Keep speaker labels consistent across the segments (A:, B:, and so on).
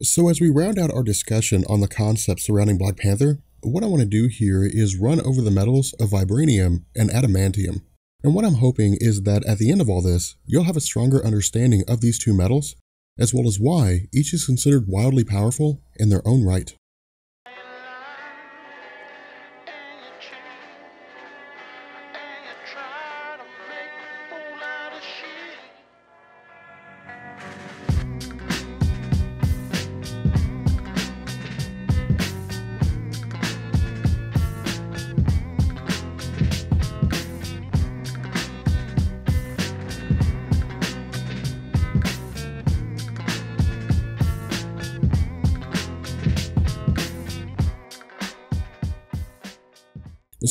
A: So as we round out our discussion on the concepts surrounding Black Panther, what I want to do here is run over the metals of Vibranium and Adamantium. And what I'm hoping is that at the end of all this, you'll have a stronger understanding of these two metals, as well as why each is considered wildly powerful in their own right.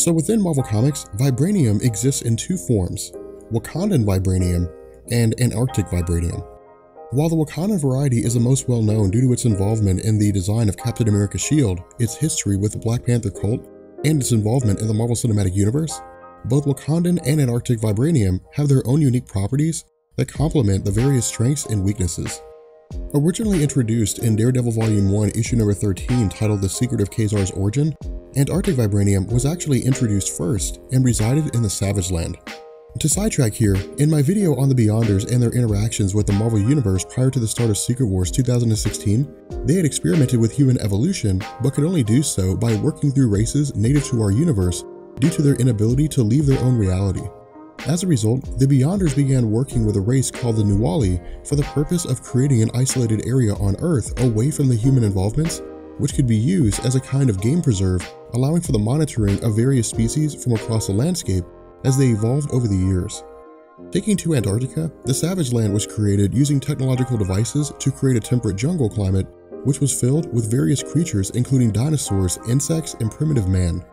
A: So within Marvel Comics, Vibranium exists in two forms, Wakandan Vibranium and Antarctic Vibranium. While the Wakandan variety is the most well known due to its involvement in the design of Captain America's shield, its history with the Black Panther cult, and its involvement in the Marvel Cinematic Universe, both Wakandan and Antarctic Vibranium have their own unique properties that complement the various strengths and weaknesses. Originally introduced in Daredevil Volume 1, issue number 13, titled The Secret of Kazar's Origin, Antarctic Vibranium was actually introduced first and resided in the Savage Land. To sidetrack here, in my video on the Beyonders and their interactions with the Marvel Universe prior to the start of Secret Wars 2016, they had experimented with human evolution, but could only do so by working through races native to our universe due to their inability to leave their own reality. As a result, the Beyonders began working with a race called the Nuwali for the purpose of creating an isolated area on Earth away from the human involvements, which could be used as a kind of game preserve, allowing for the monitoring of various species from across the landscape as they evolved over the years. Taking to Antarctica, the Savage Land was created using technological devices to create a temperate jungle climate, which was filled with various creatures including dinosaurs, insects, and primitive man.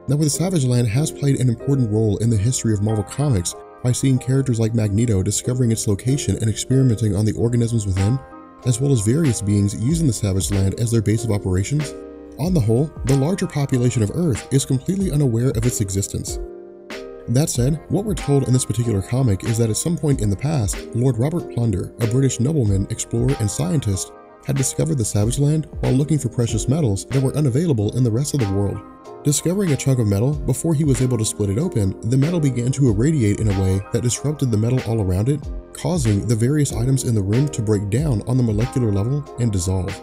A: Now, the Savage Land has played an important role in the history of Marvel Comics by seeing characters like Magneto discovering its location and experimenting on the organisms within, as well as various beings using the Savage Land as their base of operations. On the whole, the larger population of Earth is completely unaware of its existence. That said, what we're told in this particular comic is that at some point in the past, Lord Robert Plunder, a British nobleman, explorer, and scientist, had discovered the Savage Land while looking for precious metals that were unavailable in the rest of the world. Discovering a chunk of metal before he was able to split it open, the metal began to irradiate in a way that disrupted the metal all around it, causing the various items in the room to break down on the molecular level and dissolve.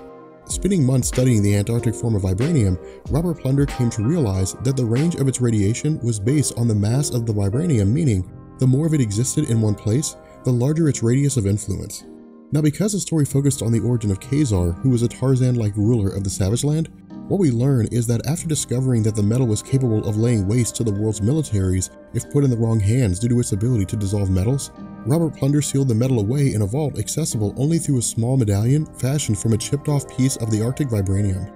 A: Spending months studying the Antarctic form of Vibranium, Robert Plunder came to realize that the range of its radiation was based on the mass of the Vibranium, meaning the more of it existed in one place, the larger its radius of influence. Now, because the story focused on the origin of Kazar, who was a Tarzan-like ruler of the Savage Land, what we learn is that after discovering that the metal was capable of laying waste to the world's militaries if put in the wrong hands due to its ability to dissolve metals, Robert Plunder sealed the metal away in a vault accessible only through a small medallion fashioned from a chipped-off piece of the Arctic Vibranium.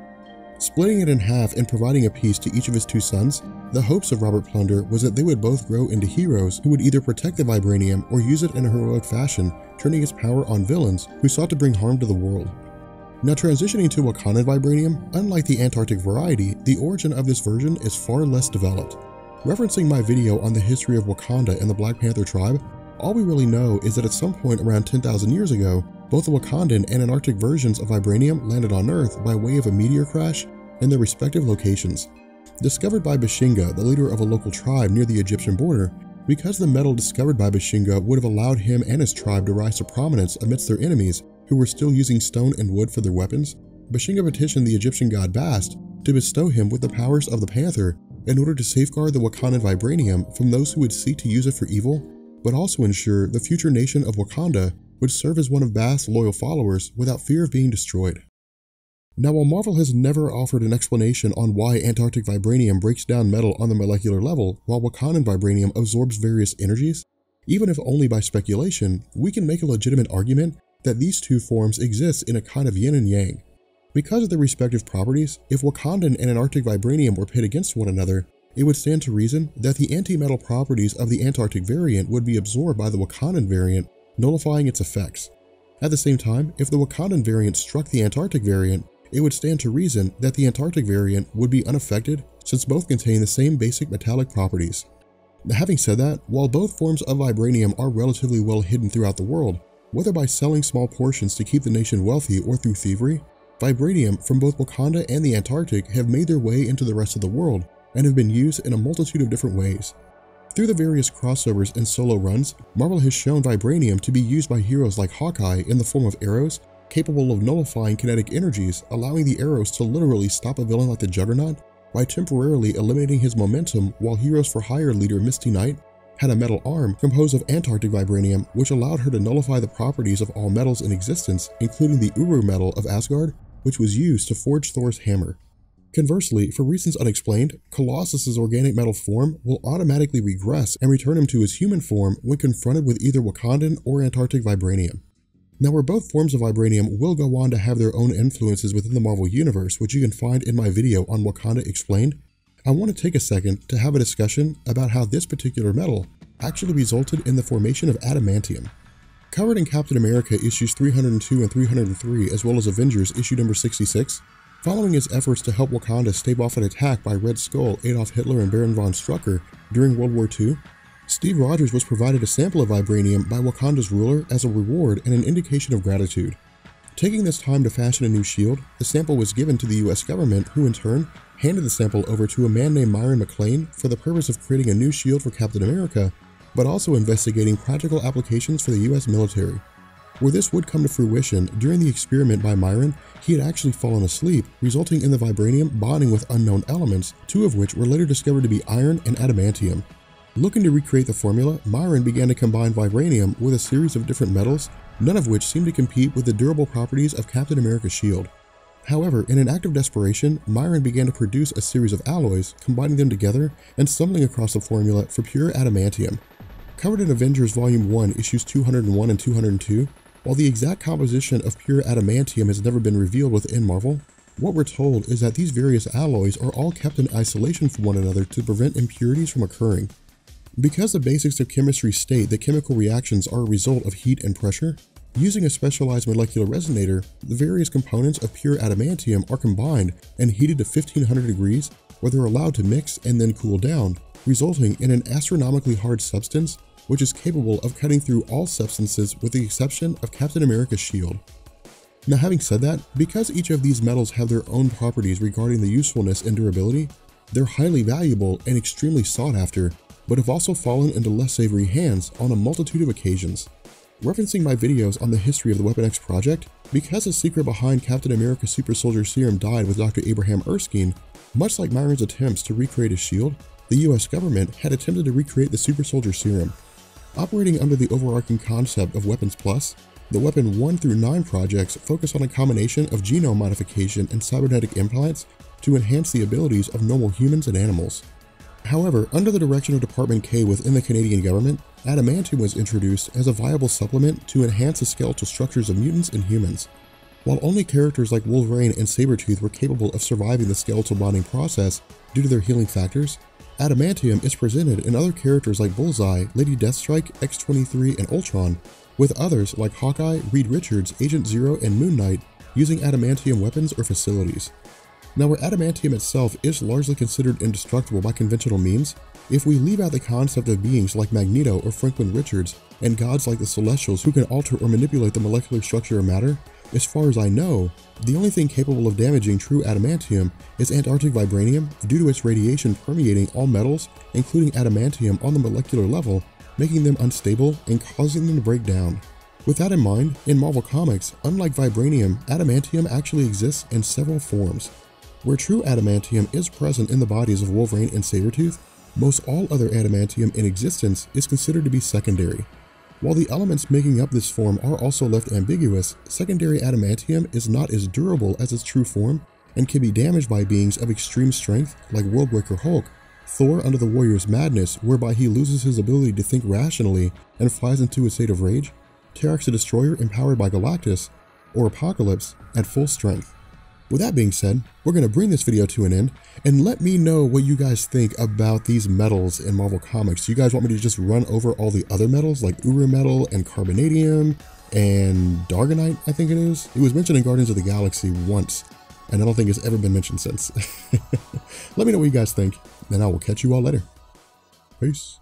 A: Splitting it in half and providing a piece to each of his two sons, the hopes of Robert Plunder was that they would both grow into heroes who would either protect the Vibranium or use it in a heroic fashion, turning its power on villains who sought to bring harm to the world. Now, transitioning to Wakandan Vibranium, unlike the Antarctic variety, the origin of this version is far less developed. Referencing my video on the history of Wakanda and the Black Panther tribe, all we really know is that at some point around 10,000 years ago, both the Wakandan and Antarctic versions of Vibranium landed on Earth by way of a meteor crash in their respective locations. Discovered by Bashinga, the leader of a local tribe near the Egyptian border, because the metal discovered by Bashinga would have allowed him and his tribe to rise to prominence amidst their enemies, who were still using stone and wood for their weapons, Bashinga petitioned the Egyptian god Bast to bestow him with the powers of the Panther in order to safeguard the Wakandan Vibranium from those who would seek to use it for evil, but also ensure the future nation of Wakanda would serve as one of Bast's loyal followers without fear of being destroyed. Now, while Marvel has never offered an explanation on why Antarctic Vibranium breaks down metal on the molecular level while Wakandan Vibranium absorbs various energies, even if only by speculation, we can make a legitimate argument that these two forms exist in a kind of yin and yang. Because of their respective properties, if Wakandan and Antarctic Vibranium were pit against one another, it would stand to reason that the anti-metal properties of the Antarctic variant would be absorbed by the Wakandan variant, nullifying its effects. At the same time, if the Wakandan variant struck the Antarctic variant, it would stand to reason that the Antarctic variant would be unaffected since both contain the same basic metallic properties. Now, having said that, while both forms of Vibranium are relatively well hidden throughout the world, whether by selling small portions to keep the nation wealthy or through thievery, Vibranium from both Wakanda and the Antarctic have made their way into the rest of the world and have been used in a multitude of different ways. Through the various crossovers and solo runs, Marvel has shown Vibranium to be used by heroes like Hawkeye in the form of arrows, capable of nullifying kinetic energies, allowing the arrows to literally stop a villain like the Juggernaut by temporarily eliminating his momentum, while Heroes for Hire leader Misty Knight had a metal arm composed of Antarctic Vibranium, which allowed her to nullify the properties of all metals in existence, including the Uru metal of Asgard, which was used to forge Thor's hammer. Conversely, for reasons unexplained, Colossus's organic metal form will automatically regress and return him to his human form when confronted with either Wakandan or Antarctic Vibranium. Now, where both forms of Vibranium will go on to have their own influences within the Marvel Universe, which you can find in my video on Wakanda Explained, I want to take a second to have a discussion about how this particular metal actually resulted in the formation of Adamantium. Covered in Captain America issues 302 and 303, as well as Avengers issue number 66, following his efforts to help Wakanda stave off an attack by Red Skull, Adolf Hitler, and Baron von Strucker during World War II, Steve Rogers was provided a sample of Vibranium by Wakanda's ruler as a reward and an indication of gratitude. Taking this time to fashion a new shield, the sample was given to the US government, who in turn handed the sample over to a man named Myron McLean for the purpose of creating a new shield for Captain America, but also investigating practical applications for the US military. Where this would come to fruition, during the experiment by Myron, he had actually fallen asleep, resulting in the Vibranium bonding with unknown elements, two of which were later discovered to be iron and adamantium. Looking to recreate the formula, Myron began to combine Vibranium with a series of different metals, none of which seemed to compete with the durable properties of Captain America's shield. However, in an act of desperation, Myron began to produce a series of alloys, combining them together and stumbling across the formula for pure adamantium. Covered in Avengers Volume 1, issues 201 and 202, while the exact composition of pure adamantium has never been revealed within Marvel, what we're told is that these various alloys are all kept in isolation from one another to prevent impurities from occurring. Because the basics of chemistry state that chemical reactions are a result of heat and pressure, using a specialized molecular resonator, the various components of pure adamantium are combined and heated to 1500 degrees, where they're allowed to mix and then cool down, resulting in an astronomically hard substance which is capable of cutting through all substances with the exception of Captain America's shield. Now, having said that, because each of these metals have their own properties regarding the usefulness and durability, they're highly valuable and extremely sought after, but have also fallen into less savory hands on a multitude of occasions. Referencing my videos on the history of the Weapon X project, because the secret behind Captain America's Super Soldier Serum died with Dr. Abraham Erskine, much like Myron's attempts to recreate his shield, the US government had attempted to recreate the Super Soldier Serum. Operating under the overarching concept of Weapons Plus, the Weapon 1 through 9 projects focus on a combination of genome modification and cybernetic implants to enhance the abilities of normal humans and animals. However, under the direction of Department K within the Canadian government, Adamantium was introduced as a viable supplement to enhance the skeletal structures of mutants and humans. While only characters like Wolverine and Sabretooth were capable of surviving the skeletal bonding process due to their healing factors, Adamantium is presented in other characters like Bullseye, Lady Deathstrike, X-23, and Ultron, with others like Hawkeye, Reed Richards, Agent Zero, and Moon Knight using adamantium weapons or facilities. Now, where adamantium itself is largely considered indestructible by conventional means, if we leave out the concept of beings like Magneto or Franklin Richards and gods like the Celestials who can alter or manipulate the molecular structure of matter, as far as I know, the only thing capable of damaging true adamantium is Antarctic Vibranium due to its radiation permeating all metals, including adamantium on the molecular level, making them unstable and causing them to break down. With that in mind, in Marvel Comics, unlike Vibranium, adamantium actually exists in several forms. Where true adamantium is present in the bodies of Wolverine and Sabretooth, most all other adamantium in existence is considered to be secondary. While the elements making up this form are also left ambiguous, secondary adamantium is not as durable as its true form and can be damaged by beings of extreme strength like Worldbreaker Hulk, Thor under the Warrior's Madness, whereby he loses his ability to think rationally and flies into a state of rage, Terex the Destroyer empowered by Galactus, or Apocalypse at full strength. With that being said, we're going to bring this video to an end, and let me know what you guys think about these metals in Marvel Comics. Do you guys want me to just run over all the other metals like Uru metal and Carbonadium and Dargonite, I think it is? It was mentioned in Guardians of the Galaxy once, and I don't think it's ever been mentioned since. Let me know what you guys think, and I will catch you all later. Peace.